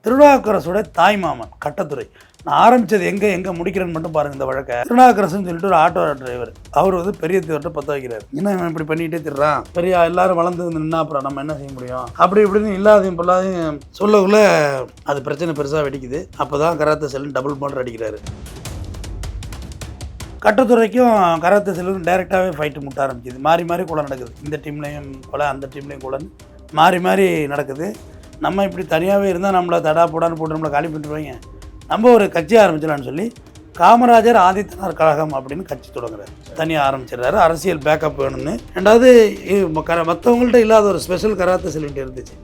திருநாவுக்கரசோட தாய் மாமன் கட்டத்துறை. நான் ஆரம்பித்தது எங்கே முடிக்கிறேன்னு மட்டும் பாருங்கள். இந்த வழக்கை திருநாவுக்கரசுன்னு சொல்லிட்டு ஒரு ஆட்டோ டிரைவர், அவர் வந்து பெரிய தீவிரத்தை பற்ற வைக்கிறார். என்ன இவன் இப்படி பண்ணிகிட்டே திடுறான், பெரிய எல்லாரும் வளர்ந்து வந்து நின்னா அப்புறம் நம்ம என்ன செய்ய முடியும், அப்படி இப்படின்னு இல்லாதையும் பொல்லாதையும் சொல்லக்குள்ள அது பிரச்சனை பெருசாக வெடிக்குது. அப்போ தான் கராத்தே செல்வன் டபுள் மோட்டர் அடிக்கிறாரு. கட்டத்துறைக்கும் கராத்தே செல்வன் டைரெக்டாகவே ஃபைட்டு முட்ட ஆரம்பிக்குது. மாறி மாறி கொலை நடக்குது. இந்த டீம்லேயும் கொலை, அந்த டீம்லேயும் கொலைன்னு மாறி மாறி நடக்குது. நம்ம இப்படி தனியாகவே இருந்தால் நம்மளை தடா போடான்னு போட்டு நம்மளை காலி பண்ணிடுவாங்க, நம்ம ஒரு கட்சி ஆரம்பிச்சிடலான்னு சொல்லி காமராஜர் ஆதித்தனார் கழகம் அப்படின்னு கட்சி தொடங்குறாரு. தனியாக ஆரம்பிச்சிடுறாரு. அரசியல் பேக்கப் வேணும்னு. ரெண்டாவது மற்றவங்கள்ட்ட இல்லாத ஒரு ஸ்பெஷல் கராத்தே செல்வன்ட்டு இருந்துச்சு.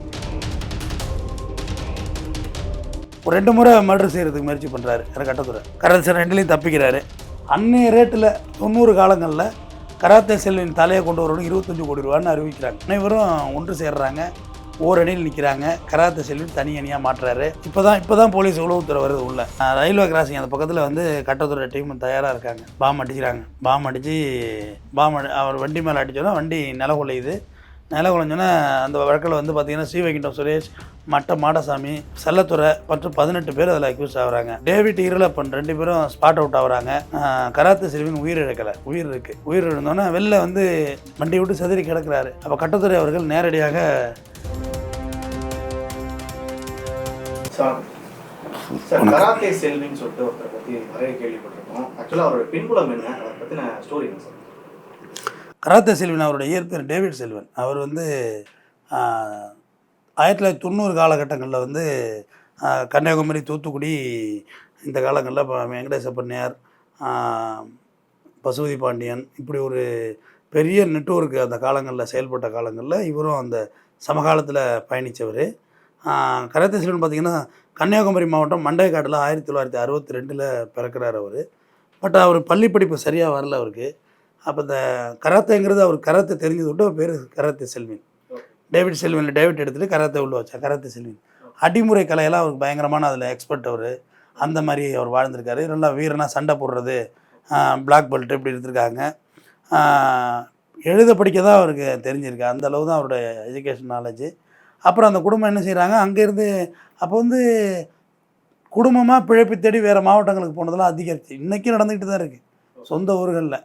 ஒரு 2 முறை மர்டர் செய்கிறதுக்கு முயற்சி பண்ணுறாரு கட்டத்துறை. கராத்தே செல்வன் 2லையும் தப்பிக்கிறாரு. அன்னைய ரேட்டில் 90 காலங்களில் கராத்தே செல்வன் தலையை கொண்டு வரணும் 25 கோடி ரூபான்னு அறிவிக்கிறாங்க. அனைவரும் ஒன்று சேர்றாங்க, ஓரணியில் நிற்கிறாங்க. கராத்தே செல்வன் தனி அணியாக மாட்டுறாரு. இப்போ தான் போலீஸ் உளவுத்துறை வருது உள்ள. ரயில்வே கிராசிங் அந்த பக்கத்தில் வந்து கட்டத்துறை டீம் தயாராக இருக்காங்க. பாம் அடிக்கிறாங்க. பாம் அடித்து அவர் வண்டி மேலே அடித்தோன்னா வண்டி நில குலையுது. நில குலைஞ்சோன்னா அந்த வழக்கில் வந்து பார்த்திங்கன்னா ஸ்ரீவைகுண்டம் சுரேஷ், மட்ட மாடசாமி, செல்லத்துறை மற்றும் 18 பேர் அதில் அக்யூஸ் ஆகுறாங்க. டேவிட் ஈரலப்பன் 2 பேரும் ஸ்பாட் அவுட் ஆகுறாங்க. கராத்தே செல்வன் உயிர் இழக்கலை. உயிர் இருக்குது. உயிர் இழந்தோன்னே வெளில வந்து வண்டி விட்டு செதறி கிடக்கிறாரு. அப்போ கட்டத்துறை அவர்கள் நேரடியாக கராத்தே செல்வன் சொல்லிட்டு ஒருத்தரை பற்றி நிறைய கேள்விப்பட்டிருக்கோம். ஆக்சுவலாக அவரோட பின்புலம் என்ன, அதை பற்றின ஸ்டோரி என்ன சார்? கராத்தே செல்வன் அவருடைய இயற்பெயர் டேவிட் செல்வன். அவர் வந்து 1990 காலகட்டங்களில் வந்து கன்னியாகுமரி, தூத்துக்குடி இந்த காலங்களில் வெங்கடேச பண்ணையார், பசுபதி பாண்டியன் இப்படி ஒரு பெரிய நெட்வொர்க்கு அந்த காலங்களில் செயல்பட்ட காலங்களில் இவரும் அந்த சமகாலத்தில் பயணித்தவர். கராத்தே செல்வன் பார்த்திங்கன்னா கன்னியாகுமரி மாவட்டம் மண்டைக்காட்டில் 1962 பிறக்கிறார் அவர். பட் அவர் பள்ளி படிப்பு சரியாக வரல அவருக்கு. அப்போ இந்த கராத்தேங்கிறது அவர் கராத்தே தெரிஞ்சது விட்டு அவர் பேர் கராத்தே செல்வன். டேவிட் செல்வனில் டேவிட் எடுத்துகிட்டு கராத்தே உள்ள வச்சா கராத்தே செல்வன். அடிமுறை கலையெல்லாம் அவருக்கு பயங்கரமான அதில் எக்ஸ்பர்ட் அவர். அந்த மாதிரி அவர் வாழ்ந்திருக்காரு. நல்லா வீரனாக சண்டை போடுறது, பிளாக் பெல்ட் இப்படி எடுத்திருக்காங்க. எழுத படிக்க தான் அவருக்கு தெரிஞ்சிருக்கு. அந்த அளவு தான் அவருடைய எஜுகேஷன் நாலேஜ். அப்புறம் அந்த குடும்பம் என்ன செய்கிறாங்க, அங்கேருந்து அப்போ வந்து குடும்பமாக பிழைப்பு தேடி வேறு மாவட்டங்களுக்கு போனதெல்லாம் அதிகரிச்சு இன்றைக்கும் நடந்துக்கிட்டு தான் இருக்குது சொந்த ஊர்களில்.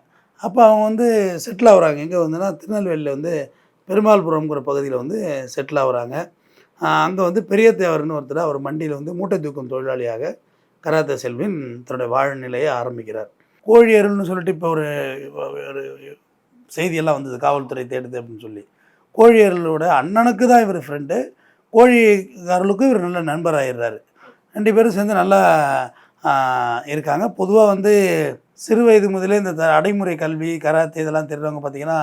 அப்போ அவங்க வந்து செட்டில் ஆகுறாங்க. எங்கே வந்துன்னா திருநெல்வேலியில் வந்து பெருமாள்புரம்ங்கிற பகுதியில் வந்து செட்டில் ஆகுறாங்க. அங்கே வந்து பெரிய தேவர்னு ஒருத்தர் அவர் மண்டியில் வந்து மூட்டை தூக்கும் தொழிலாளியாக கராத்தே செல்வன் தன்னுடைய வாழ்நிலையை ஆரம்பிக்கிறார். கோழியருள்னு சொல்லிட்டு இப்போ ஒரு செய்தியெல்லாம் வந்தது, காவல்துறை தேடுது அப்படின்னு சொல்லி. கோழியர்களோட அண்ணனுக்கு தான் இவர் ஃப்ரெண்டு, கோழிக்காரர்களுக்கும் இவர் நல்ல நண்பராகிடுறாரு. 2 பேரும் சேர்ந்து நல்லா இருக்காங்க. பொதுவாக வந்து சிறு வயது முதலே இந்த அடைமுறை கல்வி, கராத்தே இதெல்லாம் தெரிஞ்சவங்க பார்த்திங்கன்னா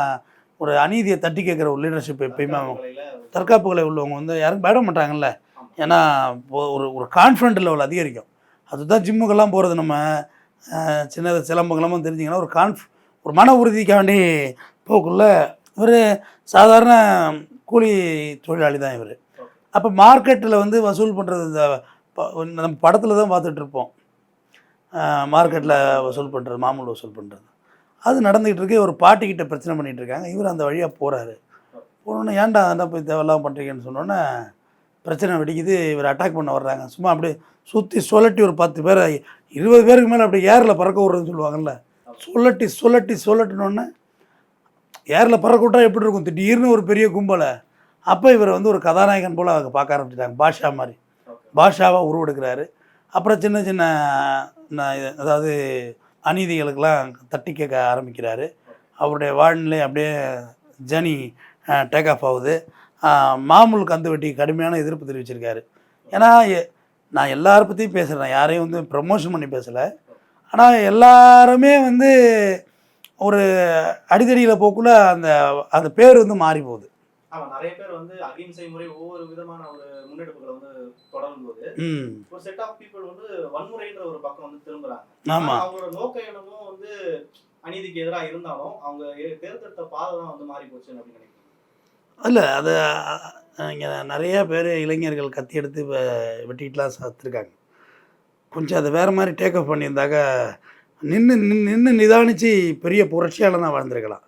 ஒரு அநீதியை தட்டி கேட்குற ஒரு லீடர்ஷிப் எப்பயுமே தற்காப்பு கலை உள்ளவங்க வந்து யாரும் பயட மாட்டாங்கல்ல. ஏன்னா ஒரு கான்ஃபிடென்ட் லெவல் அதிகரிக்கும். அதுதான் ஜிம்முக்கெல்லாம் போகிறது. நம்ம சின்ன சிலம்பங்களாமும் தெரிஞ்சிங்கன்னா ஒரு மன உறுதிக்காண்டி போக்குள்ள இவர் சாதாரண கூலி தொழிலாளி தான் இவர். அப்போ மார்க்கெட்டில் வந்து வசூல் பண்ணுறது இந்த நம்ம படத்தில் தான் பார்த்துட்ருப்போம். மார்க்கெட்டில் வசூல் பண்ணுறது, மாமூல் வசூல் பண்ணுறது அது நடந்துக்கிட்டு இருக்கு. ஒரு பாட்டிக்கிட்ட பிரச்சனை பண்ணிகிட்டு இருக்காங்க. இவர் அந்த வழியாக போகிறாரு. போனோன்னே ஏன்டா அதான் போய் தேவையில்லாமல் பண்ணுறீங்கன்னு சொன்னோன்னே பிரச்சனை வெடிக்குது. இவர் அட்டாக் பண்ண வர்றாங்க. சும்மா அப்படியே சுற்றி சொல்லட்டி ஒரு 10 பேரை 20 பேருக்கு மேலே அப்படி ஏரில் பறக்க விட்றதுன்னு சொல்லுவாங்கள்ல, சொல்லட்டினோடனே ஏரில் பறக்க விட்டா எப்படி இருக்கும், திடீர்னு ஒரு பெரிய கும்பலை. அப்போ இவர் வந்து ஒரு கதாநாயகன் போல் அவங்க பார்க்க ஆரம்பிச்சிட்டாங்க. பாஷா மாதிரி பாஷாவாக உருவெடுக்கிறாரு. அப்புறம் சின்ன சின்ன அதாவது அநீதிகளுக்கெல்லாம் தட்டி கேட்க ஆரம்பிக்கிறாரு. அவருடைய வாழ்நிலை அப்படியே ஜனி டேக் ஆஃப் ஆகுது. மாமூல் கந்து வெட்டி கடுமையான எதிர்ப்பு தெரிவிச்சிருக்காரு. ஏன்னா நான் எல்லாரை பற்றியும் பேசுகிறேன், யாரையும் வந்து ப்ரமோஷன் பண்ணி பேசலை. ஆனால் எல்லாருமே வந்து ஒரு அடிதடியில் போக்குள்ள அந்த பேர் வந்து மாறி போகுது. நிறைய பேர் வந்து அகிம்சை முறை ஒவ்வொரு விதமான ஒரு முன்னெடுப்புகளை வந்து தொடரும் போது ஒரு செட் ஆஃப் பீப்புள் வந்து வன்முறைன்ற ஒரு பக்கம் வந்து திரும்புறாங்க. ஆமா, அவங்களோட நோக்க எண்ணமும் வந்து அநீதிக்கு எதிராக இருந்தாலும் அவங்க தேர்ந்தெடுத்த பாதை தான் வந்து மாறி போச்சுன்னு அப்படின்னு நினைக்கிறேன். இல்லை, அது இங்கே நிறைய பேர் இளைஞர்கள் கத்தி எடுத்து இப்போ வெட்டிட்டுலாம் சாத்திருக்காங்க. கொஞ்சம் அதை வேறு மாதிரி டேக் ஆஃப் பண்ணியிருந்தாக்க நின்று நிதானித்து பெரிய புரட்சியாளனாக வாழ்ந்துருக்கலாம்.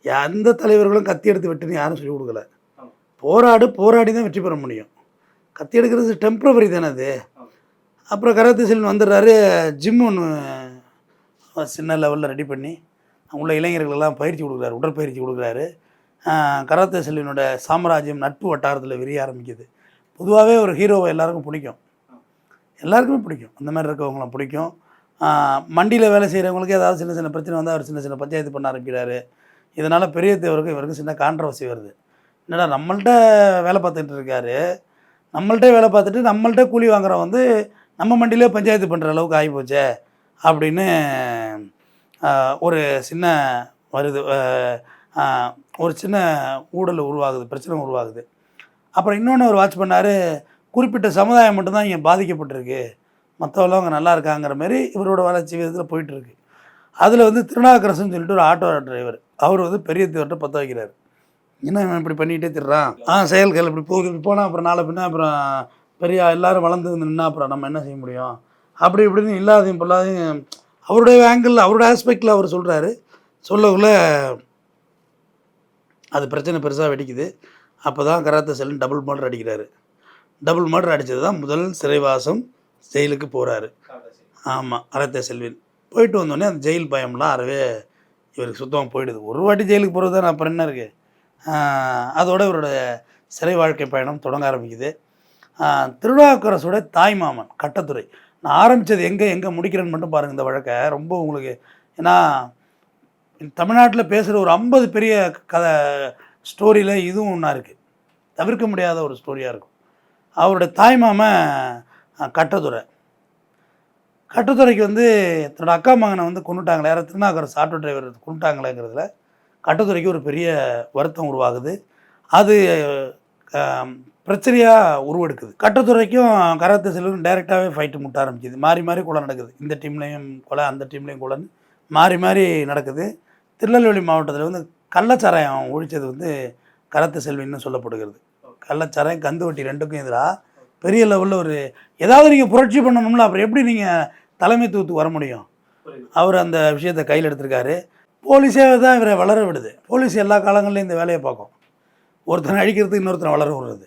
எந்த தலைவர்களும் கத்தி எடுத்து வெட்டுன்னு யாரும் சொல்லிக் கொடுக்கல. போராடி தான் வெற்றி பெற முடியும். கத்தி எடுக்கிறது டெம்ப்ரவரி தானே அது. அப்புறம் கராத்தே செல்வன் வந்துடுறாரு. ஜிம் ஒன்று சின்ன லெவலில் ரெடி பண்ணி உள்ள இளைஞர்களெல்லாம் பயிற்சி கொடுக்குறாரு, உடற்பயிற்சி கொடுக்குறாரு. கராத்தே செல்வனோட சாம்ராஜ்யம் நட்பு வட்டாரத்தில் விரிய ஆரம்பிக்குது. பொதுவாகவே ஒரு ஹீரோவை எல்லாருக்கும் பிடிக்கும், எல்லாருக்குமே பிடிக்கும், அந்த மாதிரி இருக்கவங்களாம் பிடிக்கும். மண்டியில் வேலை செய்கிறவங்களுக்கு ஏதாவது சின்ன சின்ன பிரச்சனை வந்தால் அவர் சின்ன சின்ன பஞ்சாயத்து பண்ண ஆரம்பிக்கிறாரு. இதனால் பெரிய தேவருக்கும் இவருக்கும் சின்ன கான்ட்ரவர்சி வருது. என்னடா நம்மள்கிட்ட வேலை பார்த்துட்டு இருக்காரு, நம்மள்கிட்ட வேலை பார்த்துட்டு நம்மள்கிட்ட கூலி வாங்குறவன் வந்து நம்ம மண்டியிலே பஞ்சாயத்து பண்ணுற அளவுக்கு ஆகிப்போச்சே அப்படின்னு ஒரு சின்ன வருது, ஒரு சின்ன ஊழல் உருவாகுது, பிரச்சனை உருவாகுது. அப்புறம் இன்னொன்று அவர் வாட்ச் பண்ணார், குறிப்பிட்ட சமுதாயம் மட்டும்தான் இங்கே பாதிக்கப்பட்டிருக்கு, மற்றவெல்லாம் அவங்க நல்லா இருக்காங்கிற மாதிரி இவரோட வளர்ச்சி விதத்தில் போயிட்டுருக்கு. அதில் வந்து திருநாவுக்கரசுன்னு சொல்லிட்டு ஒரு ஆட்டோ டிரைவர், அவர் வந்து பெரிய தேவர்கிட்ட பற்ற வைக்கிறார். என்ன இவன் இப்படி பண்ணிகிட்டே திடுறான், செயல்கள் இப்படி போகுது, இப்படி போனால் அப்புறம் நாளை பின்னா அப்புறம் பெரிய எல்லோரும் வளர்ந்து வந்து நின்னா அப்புறம் நம்ம என்ன செய்ய முடியும், அப்படி இப்படின்னு இல்லாதையும் பொல்லாதையும் அவருடைய ஆங்கிளில் அவரோட ஆஸ்பெக்டில் அவர் சொல்கிறாரு. சொல்லக்குள்ள அது பிரச்சனை பெருசாக வெடிக்குது. அப்போ தான் கராத்தே செல்வன் டபுள் மர்டர் அடிக்கிறாரு. டபுள் மர்டர் அடித்தது தான் முதல் சிறைவாசம், ஜெயிலுக்கு போகிறாரு. ஆமாம், கராத்தே செல்வன் போயிட்டு வந்தோடனே அந்த ஜெயில் பயம்லாம் அறவே இவருக்கு சுத்தமாக போயிடுது. ஒரு வாட்டி ஜெயிலுக்கு போகிறது தான் அப்புறம் என்ன இருக்குது. அதோட இவரோட சிறை வாழ்க்கை பயணம் தொடங்க ஆரம்பிக்குது. திருநாவுக்கரசோட தாய் மாமன் கட்டத்துறை. நான் ஆரம்பித்தது எங்கே முடிக்கிறேன்னு மட்டும் பாருங்கள் இந்த வழக்கை. ரொம்ப உங்களுக்கு, ஏன்னா தமிழ்நாட்டில் பேசுகிற ஒரு 50 பெரிய கதை ஸ்டோரியில் இதுவும் ஒன்றா இருக்குது, தவிர்க்க முடியாத ஒரு ஸ்டோரியாக இருக்கும். அவரோட தாய் மாமன் கட்டத்துறைக்கு வந்து தன்னோட அக்கா மகனை வந்து கொண்டுட்டாங்களே, யாரும் திருநாவுக்கரசு ஆட்டோ டிரைவர் கொண்டுட்டாங்களேங்கிறதுல கட்டத்துறைக்கு ஒரு பெரிய வருத்தம் உருவாகுது. அது பிரச்சனையாக உருவெடுக்குது. கட்டத்துறைக்கும் கராத்தே செல்வன் டைரெக்டாகவே ஃபைட்டு முட்ட ஆரம்பிக்குது. மாறி மாறி கொலை நடக்குது, இந்த டீம்லேயும் கொலை, அந்த டீம்லேயும் கொலைன்னு மாறி மாறி நடக்குது. திருநெல்வேலி மாவட்டத்தில் வந்து கள்ளச்சாராயம் ஒழித்தது வந்து கராத்தே செல்வன்னு சொல்லப்படுகிறது. கள்ளச்சாராயம் கந்து வட்டி ரெண்டுக்கும் எதிராக பெரிய லெவலில் ஒரு ஏதாவது நீங்கள் புரட்சி பண்ணணும்ல, அப்புறம் எப்படி நீங்கள் தலைமைத்துவத்துக்கு வர முடியும். அவர் அந்த விஷயத்தை கையில் எடுத்திருக்காரு. போலீஸே தான் இவரை வளர விடுது. போலீஸ் எல்லா காலங்கள்லையும் இந்த வேலையை பார்க்கும். ஒருத்தனை அழிக்கிறதுக்கு இன்னொருத்தனை வளர விடுறது,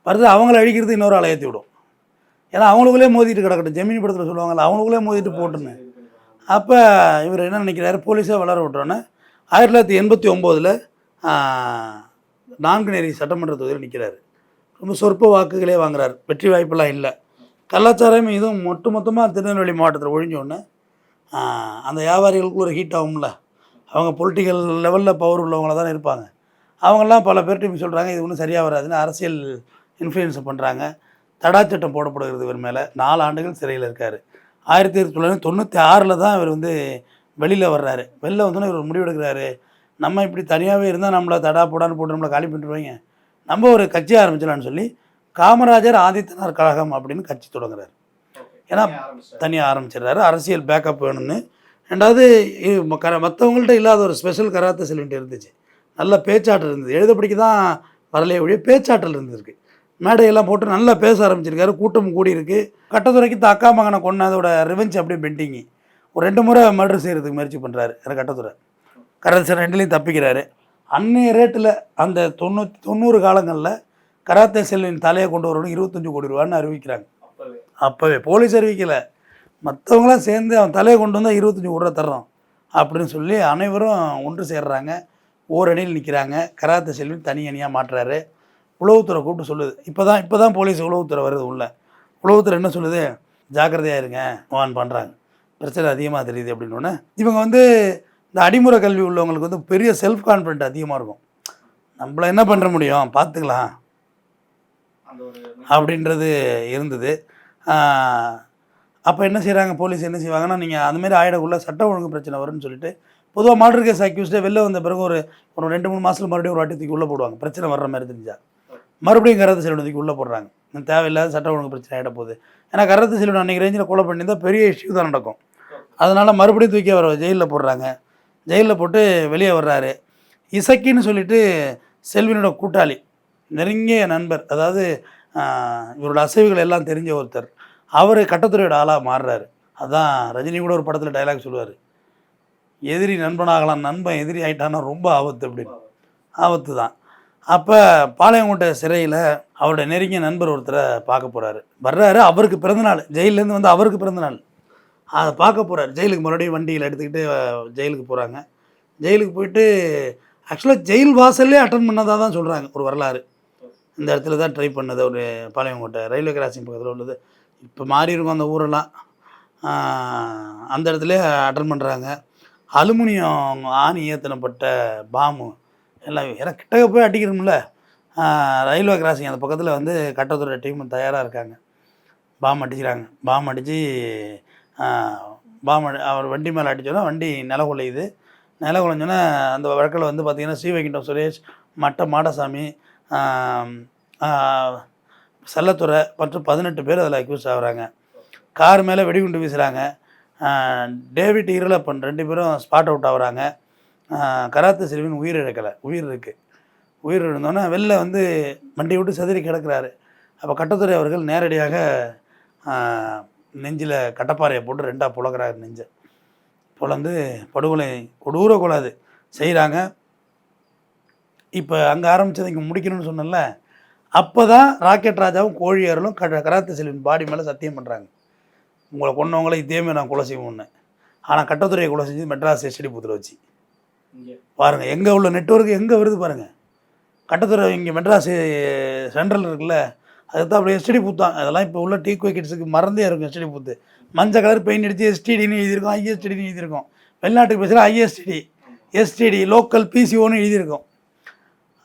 வருது அவங்கள அழிக்கிறது இன்னொரு ஆளை ஏற்றி விடும். ஏன்னா அவங்களுக்குள்ளே மோதிட்டு கிடக்கட்டும், ஜெமினி படத்தில் சொல்லுவாங்கள்ல, அவங்களுக்குள்ளே மோதிட்டு போட்டுன்னு. அப்போ இவர் என்ன நினைக்கிறாரு, போலீஸே வளர விட்டோன்னே 1989 நான்குநேரி சட்டமன்ற தொகுதியில் நிற்கிறாரு. ரொம்ப சொற்ப வாக்குகளே வாங்குறாரு, வெற்றி வாய்ப்பெல்லாம் இல்லை. கலாச்சாரம் இதுவும் மொத்தமாக திருநெல்வேலி மாவட்டத்தில் ஒழிஞ்சோடனே அந்த வியாபாரிகளுக்கு ஒரு ஹீட் ஆகும்ல, அவங்க பொலிட்டிக்கல் லெவலில் பவர் உள்ளவங்கள தானே இருப்பாங்க. அவங்கெல்லாம் பல பேர்கிட்ட சொல்கிறாங்க இது ஒன்றும் சரியாக வராதுன்னு அரசியல் இன்ஃப்ளூயன்ஸ் பண்ணுறாங்க. தடா சட்டம் போடப்படுகிறது இவர் மேலே. 4 ஆண்டுகள் சிறையில் இருக்கார். 1996 தான் இவர் வந்து வெளியில் வர்றாரு. வெளில வந்தோன்னே இவர் முடிவெடுக்கிறாரு, நம்ம இப்படி தனியாகவே இருந்தால் நம்மளை தடா போடான்னு போட்டு நம்மளை காலி பண்ணிடுவாங்க, நம்ம ஒரு கட்சி ஆரம்பிச்சலான்னு சொல்லி காமராஜர் ஆதித்தனார் கழகம் அப்படின்னு கட்சி தொடங்குறாரு. ஏன்னா தனியாக ஆரம்பிச்சிடுறாரு, அரசியல் பேக்கப் வேணும்னு. ரெண்டாவது மற்றவங்கள்ட்ட இல்லாத ஒரு ஸ்பெஷல் கராத்தே செல்வன்ட்டு இருந்துச்சு, நல்ல பேச்சாற்றல் இருந்தது. எழுத படிக்க தான் வரலையே ஒழிய பேச்சாற்றல் இருந்திருக்கு. மேடையெல்லாம் போட்டு நல்லா பேச ஆரம்பிச்சிருக்காரு, கூட்டம் கூடி இருக்குது. கட்டத்துறைக்கு அக்கா மகனை கொண்டதோட ரிவெஞ்ச் அப்படியே பெண்டிங்கு. ஒரு 2 முறை மர்டர் செய்கிறதுக்கு முயற்சி பண்ணுறாரு கட்டத்துறை. கராத்தே 2லையும் தப்பிக்கிறாரு. அன்னைய ரேட்டில் அந்த 90 காலங்களில் கராத்தே செல்வன் தலையை கொண்டு வரணும் 25 கோடி ரூபான்னு அறிவிக்கிறாங்க. அப்போவே போலீஸ் அறிவிக்கலை, மற்றவங்களாம் சேர்ந்து அவன் தலையை கொண்டு வந்தால் 25 கோடி ரூபா தர்றோம் அப்படின்னு சொல்லி அனைவரும் ஒன்று சேர்றாங்க, ஓரணியில் நிற்கிறாங்க. கராத்தே செல்வன் தனி அணியாக மாட்டுறாரு. உளவுத்துறை கூப்பிட்டு சொல்லுது, இப்போ தான் போலீஸ் உளவுத்துறை வருது உள்ள. உளவுத்துறை என்ன சொல்லுது, ஜாக்கிரதையாக இருங்க வான் பண்ணுறாங்க, பிரச்சனை அதிகமாக தெரியுது அப்படின்னோடனே இவங்க வந்து இந்த அடிமுறை கல்வி உள்ளவங்களுக்கு வந்து பெரிய செல்ஃப் கான்ஃபிடென்ட் அதிகமாக இருக்கும். நம்மள என்ன பண்ண முடியும் பார்த்துக்கலாம் அப்படின்றது இருந்தது. அப்போ என்ன செய்கிறாங்க போலீஸ், என்ன செய்வாங்கன்னா, நீங்கள் அதுமாரி ஆயிடக்குள்ளே சட்ட ஒழுங்கு பிரச்சனை வரும்னு சொல்லிட்டு பொதுவாக மர்டர் கேஸ் அக்யூஸ்டே வெளில வந்த பிறகு ஒரு 2-3 மாதத்தில் மறுபடியும் ஒரு வாட்டி உள்ளே போடுவாங்க. பிரச்சனை வர்ற மாதிரி தெரிஞ்சால் மறுபடியும் கராத்தே செல்வன் உள்ளே போடுறாங்க. தேவையில்லாத சட்ட ஒழுங்கு பிரச்சனை ஆகிட போகுது. ஏன்னா கராத்தே செல்வன் அன்றைக்கி ரேஞ்சில் கொலை பண்ணியிருந்தால் பெரிய இஷ்யூ தான் நடக்கும். அதனால் மறுபடியும் தூக்கி அவர் ஜெயிலில் போடுறாங்க. ஜெயிலில் போட்டு வெளியே வர்றாரு. இசக்கின்னு சொல்லிட்டு செல்வனோட கூட்டாளி, நெருங்கிய நண்பர், அதாவது இவரோட அசைவுகள் எல்லாம் தெரிஞ்ச ஒருத்தர், அவர் கட்டத்துறையோட ஆளாக மாறுறாரு. அதுதான் ரஜினி கூட ஒரு படத்தில் டைலாக் சொல்லுவார், எதிரி நண்பனாகலாம், நண்பன் எதிரி ஆகிட்டான்னா ரொம்ப ஆபத்து அப்படின்னு. ஆபத்து தான். அப்போ பாளையங்கோட்டை சிறையில் அவருடைய நெருங்கிய நண்பர் ஒருத்தரை பார்க்க போகிறாரு. வர்றாரு, அவருக்கு பிறந்தநாள், ஜெயிலேருந்து வந்து அவருக்கு பிறந்தநாள். அதை பார்க்க போகிறார். ஜெயிலுக்கு மறுபடியும் வண்டியில் எடுத்துக்கிட்டு ஜெயிலுக்கு போகிறாங்க. ஜெயிலுக்கு போயிட்டு ஆக்சுவலாக ஜெயில் வாசல்லே அட்டன் பண்ணதாக தான் சொல்கிறாங்க ஒரு வரலாறு. இந்த இடத்துல தான் ட்ரை பண்ணது, ஒரு பாளையங்கோட்டை ரயில்வே கிராசிங் பக்கத்தில் உள்ளது. இப்போ மாறி இருக்கும் அந்த ஊரெல்லாம். அந்த இடத்துல அட்டன் பண்ணுறாங்க. அலுமினியம் ஆணி ஏற்றினப்பட்ட பாம்பு எல்லாம் ஏன்னா கிட்டக்க போய் அடிக்கணும்ல. ரயில்வே கிராசிங் அந்த பக்கத்தில் வந்து கட்டத்துறை டீம் தயாராக இருக்காங்க. பாம்பு அடிக்கிறாங்க. பாம்பு அடித்து அவர் வண்டி மேலே அடித்தோன்னா வண்டி நில குலையுது. நில குலைஞ்சோன்னே அந்த வழக்கில் வந்து பார்த்திங்கன்னா ஸ்ரீவைகுண்டம் சுரேஷ், மட்ட மாடசாமி, செல்லத்துறை மற்றும் 18 பேர் அதில் அக்யூஸ் ஆகுறாங்க. கார் மேலே வெடிகுண்டு வீசுகிறாங்க. டேவிட் ஈரலப்பன் 2 பேரும் ஸ்பாட் அவுட் ஆகுறாங்க. கராத்து செல்வின் உயிர் இழக்கலை, உயிர் இருக்குது. உயிர் இழந்தோன்னே வெளில வந்து வண்டி விட்டு செதறி கிடக்கிறாரு. அப்போ கட்டத்துறை அவர்கள் நேரடியாக நெஞ்சில் கட்டப்பாறையை போட்டு 2ஆக புழக்கிறாரு. நெஞ்சை பொழந்து படுகொலை, கொடூர கொலை அது செய்கிறாங்க. இப்போ அங்கே ஆரம்பித்தது இங்கே முடிக்கணும்னு சொன்னல, அப்போ தான் ராக்கெட் ராஜாவும் கோழியாரும் கராத்து செல்வின் பாடி மேலே சத்தியம் பண்ணுறாங்க, உங்களை கொண்டவங்கள இதேமாதிரி நான் கொலை செய்வோம்னு. ஆனால் கட்டத்துறையை கொலை செஞ்சு மெட்ராஸ் எஸ்டி பூத்தில் வச்சு பாருங்கள். எங்கே உள்ள நெட்வொர்க் எங்கே வருது பாருங்கள். கட்டத்துறை இங்கே மெட்ராஸ் சென்ட்ரல் இருக்குல்ல, அதுதான் அப்படி எஸ்டிடி பூத் தான். அதெல்லாம் இப்போ உள்ள டீ கிட்ஸுக்கு மறந்தே இருக்கும். எஸ்டிடி பூத்து மஞ்சள் கலர் பெயிண்ட் அடித்து எஸ்டிடின்னு எழுதியிருக்கோம், ஐஎஸ்டிடின்னு எழுதியிருக்கோம். வெளிநாட்டுக்கு பேசுகிற ஐஎஸ்டிடி, எஸ்டிடி லோக்கல் பிசிஓன்னு எழுதியிருக்கோம்.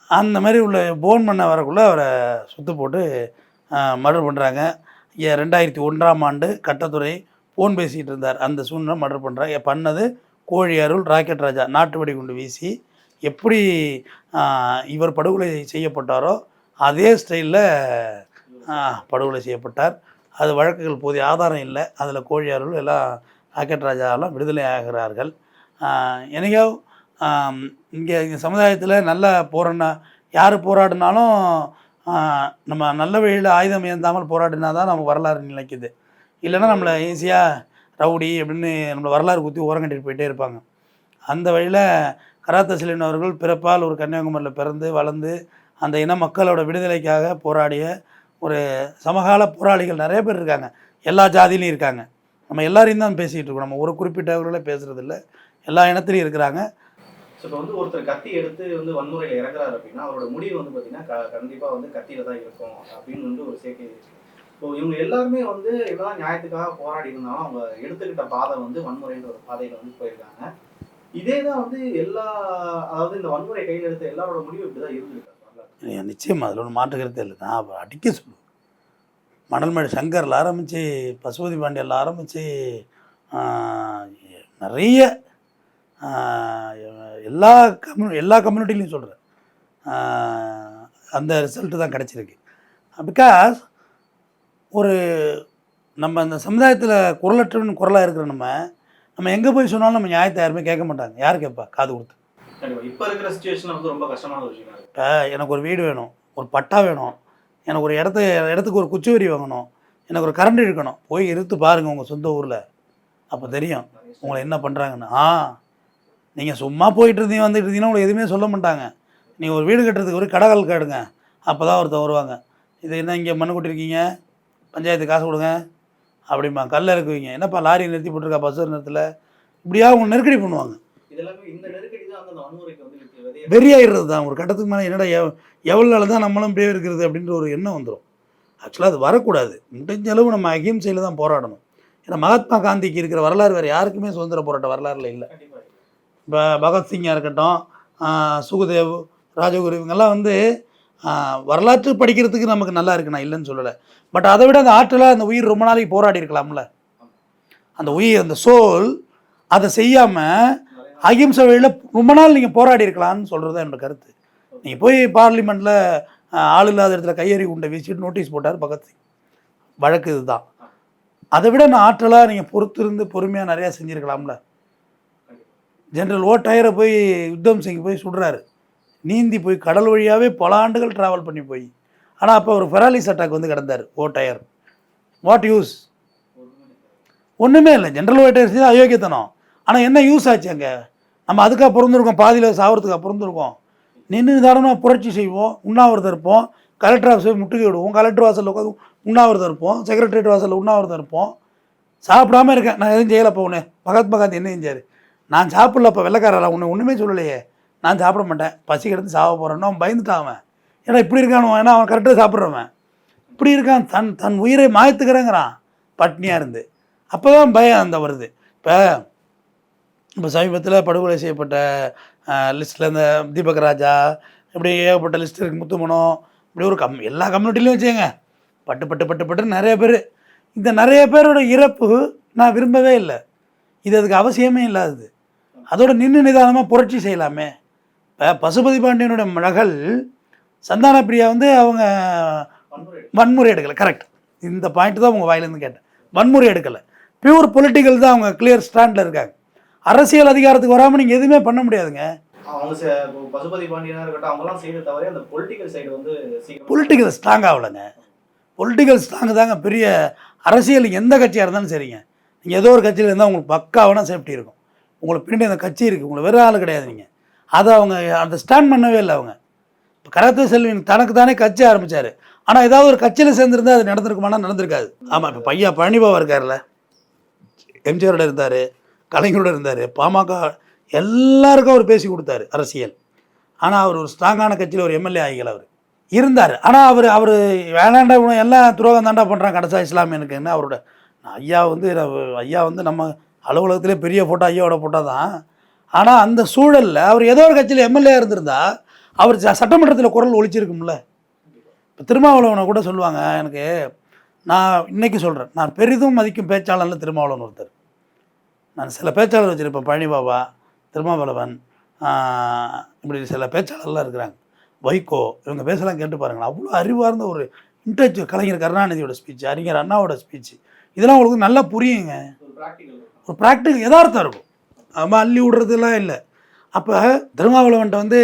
அந்த மாதிரி உள்ள போன் பண்ண வரக்குள்ளே அவரை சுற்று போட்டு மர்டர் பண்ணுறாங்க. 2001ஆம் ஆண்டு கட்டத்துறை ஃபோன் பேசிக்கிட்டு இருந்தார். அந்த சூழ்நிலை மர்டர் பண்ணுறாங்க. பண்ணது கோழி அருள், ராக்கெட் ராஜா நாட்டு வெடிகுண்டு வீசி எப்படி இவர் படுகொலை செய்யப்பட்டாரோ அதே ஸ்டைலில் படுகொலை செய்யப்பட்டார். அது வழக்குகள் போதிய ஆதாரம் இல்லை. அதில் கோழி அருள் எல்லாம் ராக்கெட் ராஜாவெல்லாம் விடுதலை ஆகிறார்கள். என்னையோ இங்கே சமுதாயத்தில் நல்ல போராடினா யார் போராடினாலும் நம்ம நல்ல வழியில் ஆயுதம் ஏந்தாமல் போராடினா தான் நமக்கு வரலாறு நிலைக்குது. இல்லைன்னா நம்மளை ஈஸியாக ரவுடி அப்படின்னு நம்மளை வரலாறு குத்தி ஓரம் கட்டிட்டு போயிட்டே இருப்பாங்க. அந்த வழியில் கராத்த செல்வன் அவர்கள் பிறப்பால் ஒரு கன்னியாகுமரியில் பிறந்து வளர்ந்து அந்த இன மக்களோட விடுதலைக்காக போராடிய ஒரு சமகால போராளிகள் நிறைய பேர் இருக்காங்க. எல்லா ஜாதியிலையும் இருக்காங்க. நம்ம எல்லாரையும் தான் பேசிகிட்டு இருக்கோம். நம்ம ஒரு குறிப்பிட்டவர்களே பேசுகிறது இல்லை, எல்லா இனத்துலையும் இருக்கிறாங்க. இப்போ வந்து ஒருத்தர் கத்தி எடுத்து வந்து வன்முறையில் இறங்குறாரு அப்படின்னா அவரோட முடிவு வந்து பார்த்தீங்கன்னா கண்டிப்பாக வந்து கத்தியில் தான் இருக்கும் அப்படின்னு வந்து ஒரு சேர்க்கை இருக்குது. இப்போ இவங்க எல்லாருமே வந்து எல்லாம் நியாயத்துக்காக போராடி இருந்தாலும் அவங்க எடுத்துக்கிட்ட பாதை வந்து வன்முறைன்ற ஒரு பாதையில் வந்து போயிருக்காங்க. இதே தான் வந்து அதாவது இந்த வன்முறை கையில் எடுத்த எல்லாரோட முடிவு இப்படி தான் இருந்திருக்கு. நிச்சயமாக அதில் ஒன்று மாற்றுக்கிறதே இல்லை. நான் அடிக்க சொல்லுவேன். மணல்மேடு சங்கரில் ஆரம்பித்து பசுபதி பாண்டியரில் ஆரம்பித்து நிறைய எல்லா கம்யூனிட்டிலையும் சொல்கிறேன், அந்த ரிசல்ட்டு தான் கிடச்சிருக்கு. பிகாஸ் நம்ம அந்த சமுதாயத்தில் குரலற்றவன் குரலாக இருக்கிற நம்ம எங்கே போய் சொன்னாலும் நம்ம நியாயத்தை யாருமே கேட்க மாட்டாங்க. யார் கேட்பா காது கொடுத்து? இப்போ இருக்கிற சிச்சுவேஷன் வந்து ரொம்ப கஷ்டமான ஒரு விஷயம். இப்போ எனக்கு ஒரு வீடு வேணும், ஒரு பட்டா வேணும், எனக்கு ஒரு இடத்துக்கு ஒரு குச்சிவரி வாங்கணும், எனக்கு ஒரு கரண்ட் இழுக்கணும். போய் இருத்து பாருங்கள் உங்கள் சொந்த ஊரில், அப்போ தெரியும் உங்களை என்ன பண்ணுறாங்கன்னு. நீங்கள் சும்மா போயிட்டு இருந்தீங்க வந்துட்டு இருந்தீங்கன்னா உங்களை எதுவுமே சொல்ல மாட்டாங்க. நீங்கள் ஒரு வீடு கட்டுறதுக்கு ஒரு கடகால் கேடுங்க, அப்போ தான் ஒருத்தர் வருவாங்க. இது என்ன இங்கே மண்ணு கொட்டிருக்கீங்க, பஞ்சாயத்து காசு கொடுங்க அப்படிமா. கல்லை இருக்குவீங்க, என்னப்பா லாரி நிறுத்தி போட்டிருக்கா பஸ் நேரத்தில், இப்படியா அவங்க நெருக்கடி பண்ணுவாங்க. வெறியாயிடுறது தான் ஒரு கட்டத்துக்கு மேலே. என்னடா எவ்வளோ நாள் தான் நம்மளும் இப்படியே இருக்கிறது அப்படின்ற ஒரு எண்ணம் வந்துடும். ஆக்சுவலாக அது வரக்கூடாது. முடிஞ்ச அளவு நம்ம அகிம்சையில் தான் போராடணும். ஏன்னா மகாத்மா காந்திக்கு இருக்கிற வரலாறு வேறு யாருக்குமே சுதந்திர போராட்ட வரலாறுல இல்லை. இப்போ பகத்சிங்காக இருக்கட்டும், சுகுதேவ், ராஜகுரு, இவங்கெல்லாம் வந்து வரலாற்று படிக்கிறதுக்கு நமக்கு நல்லா இருக்கு, நான் இல்லைன்னு சொல்லலை. பட் அதை விட அந்த ஆற்றலாக அந்த உயிர் ரொம்ப நாளைக்கு போராடி இருக்கலாம்ல. அந்த உயிர், அந்த சோல் அதை செய்யாமல் அகிம்சை வழியில் ரொம்ப நாள் நீங்கள் போராடி இருக்கலாம்னு சொல்கிறது தான் என்னோட கருத்து. நீங்கள் போய் பார்லிமெண்ட்டில் ஆள் இல்லாத இடத்துல கையெறி குண்டை வீசிட்டு நோட்டீஸ் போட்டார் பகத்சிங், வழக்கு இதுதான். அதை விட நான் ஆற்றலாக நீங்கள் பொறுத்திருந்து பொறுமையாக நிறையா செஞ்சுருக்கலாம்ல. ஜென்ரல் ஓட்டயரை போய் யுத்தம் சிங் போய் சுடுறாரு, நீந்தி போய் கடல் வழியாகவே பல ஆண்டுகள் ட்ராவல் பண்ணி போய். ஆனால் அப்போ ஒரு பெராலிஸ் அட்டாக் வந்து கிடந்தார் ஓட்டயர். What use? ஒன்றுமே இல்லை. ஜென்ரல் ஓட்டயர் செய்து அயோக்கியத்தனம். ஆனால் என்ன யூஸ் ஆச்சு அங்கே? நம்ம அதுக்காக பிறந்திருக்கோம், பாதியில் சாவறதுக்காக பிறந்திருக்கோம். நின்று தாராளமாக புரட்சி செய்வோம், உண்ணாவிரதம் இருப்போம், கலெக்டர் ஆஃபீஸ் போய் முட்டுக்கை விடுவோம், கலெக்டர் வாசலில் உட்காந்து உண்ணாவிரதம் இருப்போம், செக்ரட்டரியேட் வாசலில் உண்ணாவிரதம் இருப்போம். சாப்பிடாம இருக்கேன், நான் எதுவும் செய்யலப்போ ஒன்று. மகாத்மா காந்தி என்ன செஞ்சார்? நான் சாப்பிட்லப்போ வெள்ளைக்காரா ஒன்று ஒன்றுமே சொல்லலையே, நான் சாப்பிட மாட்டேன், பசி கிடந்து சாப்பிட போகிறேன்னு அவன் பயந்துட்டான். அவன் ஏன்னா இப்படி இருக்கானுவன், ஏன்னா அவன் கரெக்டாக சாப்பிட்றவன் இப்படி இருக்கான், தன் உயிரை மாயத்துக்கிறேங்கிறான் பட்னியாக இருந்து. அப்போ தான் பயம் அந்த வருது. இப்போ சமீபத்தில் படுகொலை செய்யப்பட்ட லிஸ்ட்டில் இந்த தீபக் ராஜா, இப்படி ஏகப்பட்ட லிஸ்ட் இருக்குது, முத்துமனம், இப்படி ஒரு எல்லா கம்யூனிட்டிலையும் வச்சுங்க பட்டு நிறைய பேர். இந்த நிறைய பேரோட இறப்பு நான் விரும்பவே இல்லை. இது அதுக்கு அவசியமே இல்லாதது. அதோட நிதானமாக புரட்சி செய்யலாமே. இப்போ பசுபதி பாண்டியனுடைய மகள் சந்தான பிரியா வந்து அவங்க வன்முறை எடுக்கலை. கரெக்ட், இந்த பாயிண்ட் தான் உங்கள் வாயிலேருந்து கேட்டேன். வன்முறை எடுக்கலை, பியூர் பொலிட்டிக்கல் தான். அவங்க கிளியர் ஸ்டாண்டில் இருக்காங்க. அரசியல் அதிகாரத்துக்கு வராமல் நீங்கள் எதுவுமே பண்ண முடியாதுங்க. பசுபதி பாண்டியனா இருக்கட்டும், அவங்கலாம் செய்த தவிர அந்த பொலிட்டிக்கல் சைடு வந்து பொலிட்டிக்கல் ஸ்ட்ராங் ஆகலைங்க. பொலிட்டிக்கல் ஸ்ட்ராங்கு தாங்க பெரிய அரசியல். எந்த கட்சியாக இருந்தாலும் சரிங்க, நீங்கள் ஏதோ ஒரு கட்சியில் இருந்தால் உங்களுக்கு பக்காவான சேஃப்டி இருக்கும். உங்களுக்கு பின்னாடி அந்த கட்சி இருக்குது, உங்களுக்கு வேறு ஆள் கிடையாது. நீங்கள் அதை அவங்க அந்த ஸ்டாண்ட் பண்ணவே இல்லை. அவங்க இப்போ கராத்தே செல்வின் தனக்கு தானே கட்சி ஆரம்பித்தார். ஆனால் ஏதாவது ஒரு கட்சியில் சேர்ந்துருந்தால் அது நடந்திருக்குமானா நடந்திருக்காது. ஆமாம், இப்போ பையன் பழனிபாபா இருக்கார்ல, எம்ஜிஆரோட இருந்தார், கலைஞரோட இருந்தார், பாமக எல்லாருக்கும் அவர் பேசி கொடுத்தாரு அரசியல். ஆனால் அவர் ஒரு ஸ்ட்ராங்கான கட்சியில் ஒரு எம்எல்ஏ ஆகிகள் அவர் இருந்தார். ஆனால் அவர் வேணாண்டா எல்லாம் துரோகம் தாண்டா பண்ணுறான் கடைசா இஸ்லாமியனுக்குன்னு அவரோட ஐயா வந்து நம்ம அலுவலகத்திலே பெரிய ஃபோட்டோ ஐயாவோட ஃபோட்டோ தான். ஆனால் அந்த சூழலில் அவர் ஏதோ ஒரு கட்சியில் எம்எல்ஏ இருந்திருந்தா அவர் சட்டமன்றத்தில் குரல் ஒலிச்சிருக்கும்ல. இப்போ திருமாவளவனை கூட சொல்லுவாங்க, எனக்கு நான் இன்றைக்கி சொல்கிறேன், நான் பெரிதும் மதிக்கும் பேச்சாளர்ல திருமாவளவன் ஒருத்தர். நான் சில பேச்சாளர் வச்சுருப்பேன், பழனிபாபா, திருமாவளவன், இப்படி சில பேச்சாளர்லாம் இருக்கிறாங்க, வைகோ, இவங்க பேசலாம் கேட்டு பாருங்களேன். அவ்வளோ அறிவார்ந்த ஒரு இன்டெலெக்சுவல். கலைஞர் கருணாநிதியோட ஸ்பீச், அறிஞர் அண்ணாவோட ஸ்பீச், இதெல்லாம் உங்களுக்கு நல்லா புரியுங்க. ஒரு ப்ராக்டிக்கல் யதார்த்தம் இருக்கும். ஆமாம், அள்ளி விடுறதுலாம் இல்லை. அப்போ திருமாவளவன்ட்ட வந்து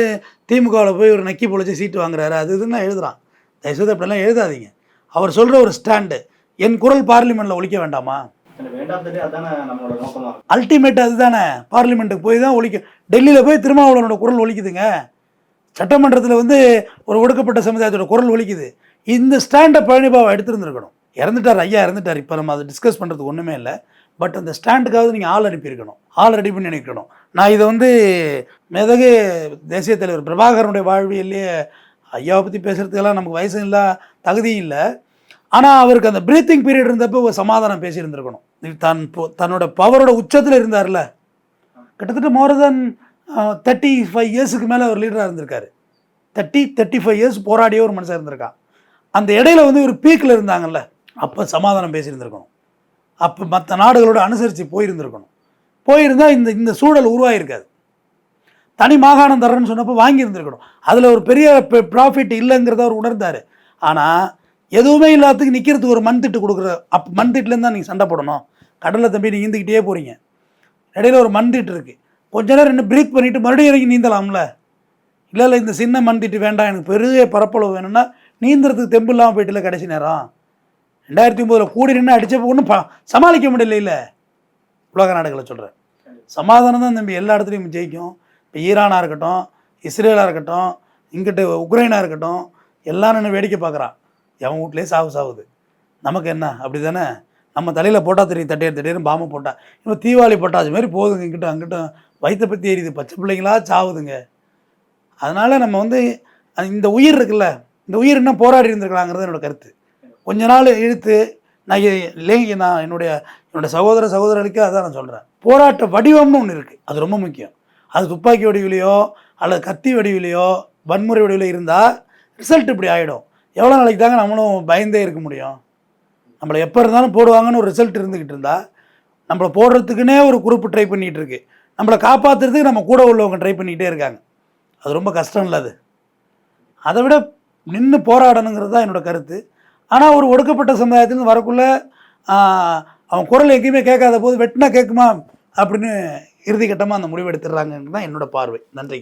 திமுகவில் போய் ஒரு நக்கி பொழிச்சு சீட்டு வாங்குறாரு, அது இதுன்னு எழுதுகிறான். தயவுசெய்து அப்படிலாம் எழுதாதீங்க. அவர் சொல்கிற ஒரு ஸ்டாண்டு, என் குரல் பார்லிமெண்ட்டில் ஒழிக்க வேண்டாமா? அல்டிமேட் அதுதானே. பார்லிமெண்ட்டுக்கு போய் தான் ஒழிக்க. டெல்லியில் போய் திருமாவளவனோட குரல் ஒழிக்குதுங்க. சட்டமன்றத்தில் வந்து ஒரு ஒடுக்கப்பட்ட சமுதாயத்தோட குரல் ஒழிக்குது. இந்த ஸ்டாண்டை பழனிபாபா எடுத்துருந்துருக்கணும். இறந்துட்டார், ஐயா இறந்துட்டார். இப்போ நம்ம அதை டிஸ்கஸ் பண்ணுறதுக்கு ஒன்றுமே இல்லை. பட் அந்த ஸ்டாண்டுக்காவது நீங்கள் ஆள் அனுப்பியிருக்கணும், ஆள் ரெடி பண்ணி நினைக்கணும். நான் இதை வந்து மேதகு தேசிய தலைவர் பிரபாகரனுடைய வாழ்வியல்லையே ஐயாவை பற்றி பேசுகிறதுக்கெல்லாம் நமக்கு வயசும் இல்லை, தகுதியும் இல்லை. ஆனால் அவருக்கு அந்த ப்ரீத்திங் பீரியட் இருந்தப்போ ஒரு சமாதானம் பேசியிருந்துருக்கணும். தன்னோட பவரோட உச்சத்தில் இருந்தார்ல, கிட்டத்தட்ட மோர் தென் 35 இயர்ஸுக்கு மேலே அவர் லீடராக இருந்திருக்காரு. 35 இயர்ஸ் போராடிய ஒரு மனுஷன் இருந்திருக்கான். அந்த இடையில வந்து ஒரு பீக்கில் இருந்தாங்கல்ல, அப்போ சமாதானம் பேசியிருந்திருக்கணும். அப்போ மற்ற நாடுகளோட அனுசரித்து போயிருந்திருக்கணும். போயிருந்தால் இந்த சூழல் உருவாகிருக்காது. தனி மாகாணம் தரேன்னு சொன்னப்போ வாங்கியிருந்துருக்கணும். அதில் ஒரு பெரிய ப்ராஃபிட் இல்லைங்கிறத அவர் உணர்ந்தார். ஆனால் எதுவுமே இல்லாததுக்கு நிற்கிறதுக்கு ஒரு மண் திட்டு கொடுக்குற, அப்போ மண் திட்டுலேருந்து தான் நீங்கள் சண்டை போடணும். கடலில் தம்பி நீங்கள் நீந்திக்கிட்டே போகிறீங்க, இடையில ஒரு மண் திட்டு இருக்குது, கொஞ்ச நேரம் என்ன பிரீத் பண்ணிவிட்டு மறுபடியும் இறங்கி நீந்தலாம்ல. இல்லை இந்த சின்ன மண் திட்டு வேண்டாம், எனக்கு பெரிய பரப்பளவு வேணும்னா நீந்துறதுக்கு தெம்பு இல்லாமல் போயிட்டுல. கடைசி நேரம் 2009 கூடி நின்று அடித்தப்போ ஒன்றும் சமாளிக்க முடியல. இல்லை, உலக நாடுகளை சொல்கிறேன், சமாதானம் தான் தம்பி எல்லா இடத்துலையும் ஜெயிக்கும். இப்போ ஈரானாக இருக்கட்டும், இஸ்ரேலாக இருக்கட்டும், இங்கிட்ட உக்ரைனாக இருக்கட்டும், எல்லாம் நின்று வேடிக்கை பார்க்குறான். எவன் வீட்லேயே சாவுது. நமக்கு என்ன? அப்படி தானே. நம்ம தலையில் போட்டால் தெரியும், தட்டியன்னு பாம்பு போட்டால் இப்போ தீபாவளி பட்டாச்சு மாதிரி போகுதுங்க. இங்கிட்டும் அங்கிட்டும் வயிற்றை பற்றி எரியுது, பச்சை பிள்ளைங்களா சாவுதுங்க. அதனால் நம்ம வந்து இந்த உயிர் இருக்குல்ல, இந்த உயிர் இன்னும் போராடி இருந்திருக்கலாங்கிறது என்னோடய கருத்து. கொஞ்ச நாள் இழுத்து நான் என்னுடைய சகோதரர்களுக்கு அதான் நான் சொல்கிறேன். போராட்ட வடிவம்னு ஒன்று இருக்குது, அது ரொம்ப முக்கியம். அது துப்பாக்கி வடிவிலையோ அல்லது கத்தி வடிவிலையோ வன்முறை வடிவிலையோ இருந்தால் ரிசல்ட் இப்படி ஆகிடும். எவ்வளோ நாளைக்கு தாங்க நம்மளும் பயந்தே இருக்க முடியும்? நம்மளை எப்போ இருந்தாலும் போடுவாங்கன்னு ஒரு ரிசல்ட் இருந்துக்கிட்டு இருந்தால், நம்மளை போடுறதுக்குன்னே ஒரு குரூப்பு ட்ரை பண்ணிகிட்டு இருக்கு, நம்மளை காப்பாற்றுறதுக்கு நம்ம கூட உள்ளவங்க ட்ரை பண்ணிக்கிட்டே இருக்காங்க. அது ரொம்ப கஷ்டம் இல்லை. அது அதை விட நின்று போராடணுங்கிறது தான் என்னோடய கருத்து. ஆனால் ஒரு ஒடுக்கப்பட்ட சமுதாயத்துலேருந்து வரக்குள்ளே அவன் குரல் எங்கேயுமே கேட்காத போது வெட்டினா கேட்குமா அப்படின்னு இறுதிக்கட்டமாக அந்த முடிவு எடுத்துடுறாங்கன்னு தான் என்னோடய பார்வை. நன்றி.